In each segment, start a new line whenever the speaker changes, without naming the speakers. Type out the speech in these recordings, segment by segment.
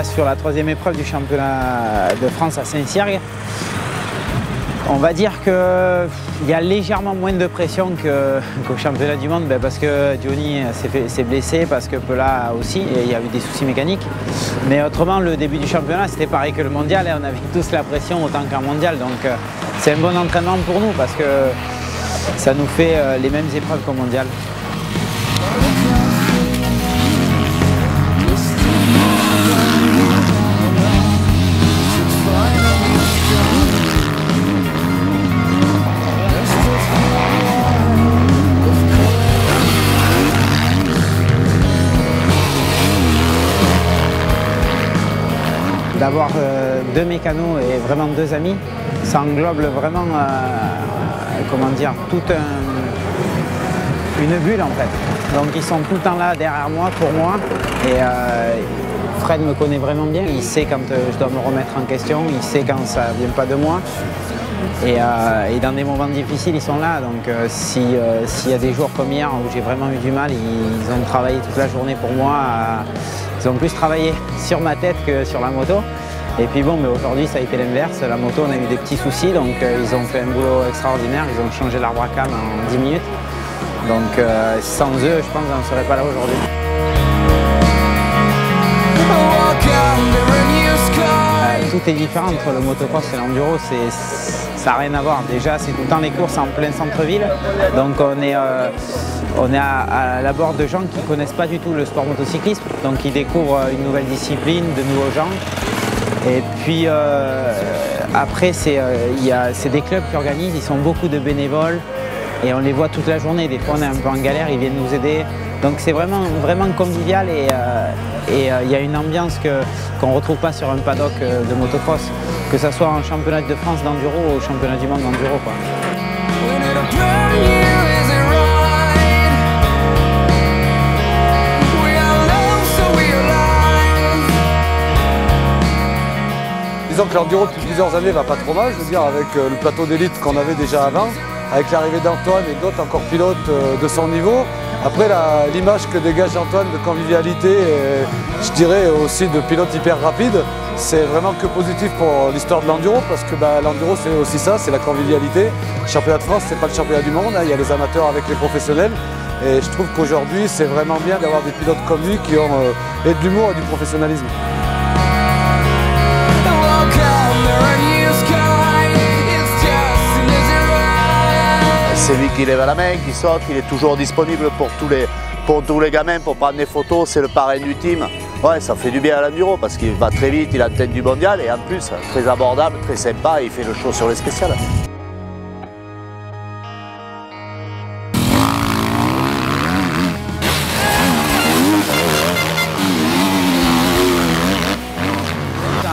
là sur la troisième épreuve du championnat de France à Saint-Cyrgue. On va dire qu'il y a légèrement moins de pression qu'au championnat du monde, parce que Johnny s'est blessé, parce que Pela aussi, et il y a eu des soucis mécaniques. Mais autrement, le début du championnat, c'était pareil que le mondial, et on avait tous la pression autant qu'un mondial. Donc c'est un bon entraînement pour nous, parce que ça nous fait les mêmes épreuves qu'au mondial. D'avoir deux mécanos et vraiment deux amis, ça englobe vraiment, comment dire, toute une bulle en fait. Donc ils sont tout le temps là derrière moi, pour moi, et Fred me connaît vraiment bien. Il sait quand je dois me remettre en question, il sait quand ça ne vient pas de moi. Et dans des moments difficiles, ils sont là. Donc s'il y a des jours comme hier où j'ai vraiment eu du mal, ils ont travaillé toute la journée pour moi. Ils ont plus travaillé sur ma tête que sur la moto. Et puis bon, mais aujourd'hui ça a été l'inverse. La moto, on a eu des petits soucis, donc ils ont fait un boulot extraordinaire. Ils ont changé l'arbre à cam en 10 minutes. Donc sans eux, je pense qu'on ne serait pas là aujourd'hui. Tout est différent entre le motocross et l'enduro. Ça n'a rien à voir. Déjà, c'est tout le temps les courses en plein centre-ville. Donc on est à l'abord de gens qui ne connaissent pas du tout le sport motocyclisme. Donc ils découvrent une nouvelle discipline, de nouveaux gens. Et puis après, c'est des clubs qui organisent. Ils sont beaucoup de bénévoles. Et on les voit toute la journée. Des fois, on est un peu en galère, ils viennent nous aider. Donc c'est vraiment convivial et il y a une ambiance qu'on ne retrouve pas sur un paddock de motocross, que ce soit en championnat de France d'enduro ou au championnat du monde d'enduro.
Disons que l'enduro depuis plusieurs années va pas trop mal, je veux dire, avec le plateau d'élite qu'on avait déjà avant, avec l'arrivée d'Antoine et d'autres encore pilotes de son niveau. Après, l'image que dégage Antoine de convivialité et je dirais aussi de pilote hyper rapide, c'est vraiment que positif pour l'histoire de l'enduro, parce que l'enduro c'est aussi ça, c'est la convivialité. Le championnat de France, c'est pas le championnat du monde, il y a les amateurs avec les professionnels. Et je trouve qu'aujourd'hui, c'est vraiment bien d'avoir des pilotes comme lui qui ont et de l'humour et du professionnalisme.
C'est lui qui lève la main, qui saute, il est toujours disponible pour tous les gamins pour prendre des photos, c'est le parrain du team. Ouais, ça fait du bien à l'enduro parce qu'il va très vite, il a la tête du mondial et en plus, très abordable, très sympa, il fait le show sur les spéciales.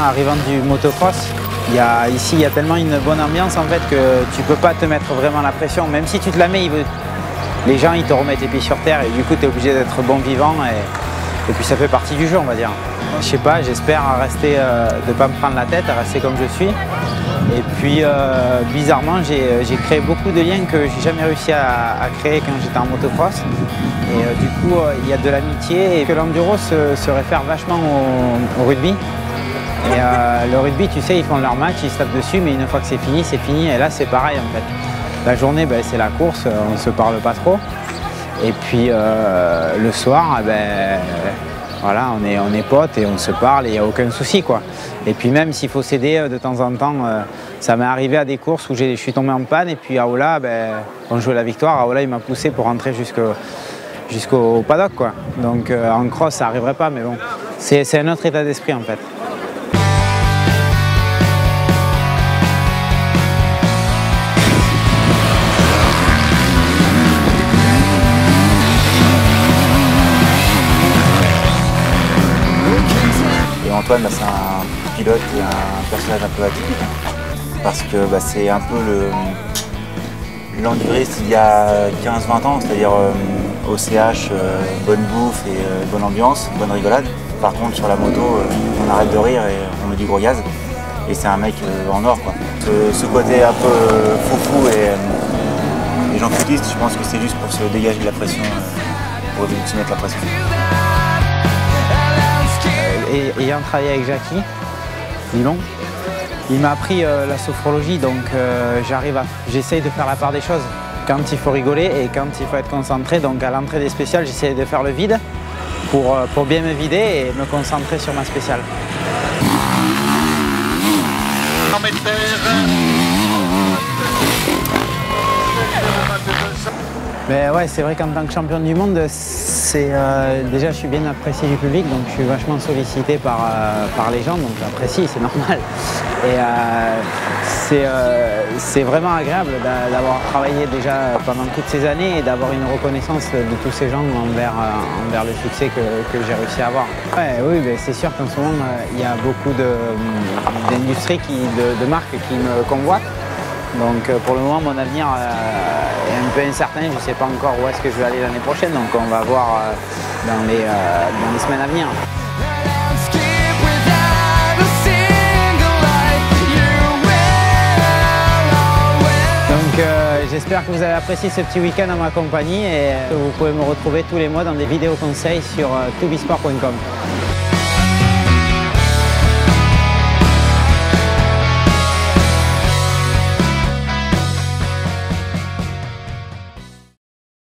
Arrivant du motocross, ici il y a tellement une bonne ambiance en fait que tu peux pas te mettre vraiment la pression. Même si tu te la mets, les gens ils te remettent les pieds sur terre et du coup tu es obligé d'être bon vivant et puis ça fait partie du jeu, on va dire. Je sais pas, j'espère rester, de pas me prendre la tête, rester comme je suis. Et puis bizarrement j'ai créé beaucoup de liens que j'ai jamais réussi à créer quand j'étais en motocross. Et du coup il y a de l'amitié et que l'enduro se réfère vachement au rugby. Et le rugby, tu sais, ils font leur match, ils se tapent dessus, mais une fois que c'est fini. Et là, c'est pareil en fait. La journée, c'est la course, on ne se parle pas trop. Et puis le soir, voilà, on est potes et on se parle et il n'y a aucun souci, quoi. Et puis même s'il faut s'aider de temps en temps, ça m'est arrivé à des courses où je suis tombé en panne et puis Aoula, on jouait la victoire, Aoula il m'a poussé pour rentrer jusqu'au paddock, quoi. Donc en cross, ça n'arriverait pas, mais bon, c'est un autre état d'esprit en fait.
Antoine, c'est un pilote et un personnage un peu atypique parce que c'est un peu l'enduriste il y a 15-20 ans, c'est-à-dire OCH, bonne bouffe et bonne ambiance, bonne rigolade. Par contre sur la moto, on arrête de rire et on met du gros gaz et c'est un mec en or, quoi. Ce côté un peu foufou et gens foutiste, je pense que c'est juste pour se dégager de la pression, pour se mettre la pression.
ayant travaillé avec Jackie Milon, il m'a appris la sophrologie, donc j'essaye de faire la part des choses. Quand il faut rigoler et quand il faut être concentré, donc à l'entrée des spéciales, j'essaie de faire le vide pour bien me vider et me concentrer sur ma spéciale. Mais ouais, c'est vrai qu'en tant que champion du monde, déjà je suis bien apprécié du public, donc je suis vachement sollicité par les gens, donc j'apprécie, c'est normal. Et c'est vraiment agréable d'avoir travaillé déjà pendant toutes ces années et d'avoir une reconnaissance de tous ces gens envers le succès que j'ai réussi à avoir. Ouais, oui, c'est sûr qu'en ce moment, il y a beaucoup d'industries, de marques qui me convoitent. Donc pour le moment, mon avenir est un peu incertain. Je ne sais pas encore où est-ce que je vais aller l'année prochaine. Donc on va voir dans les semaines à venir. Donc j'espère que vous avez apprécié ce petit week-end en ma compagnie et vous pouvez me retrouver tous les mois dans des vidéos conseils sur toubisport.com.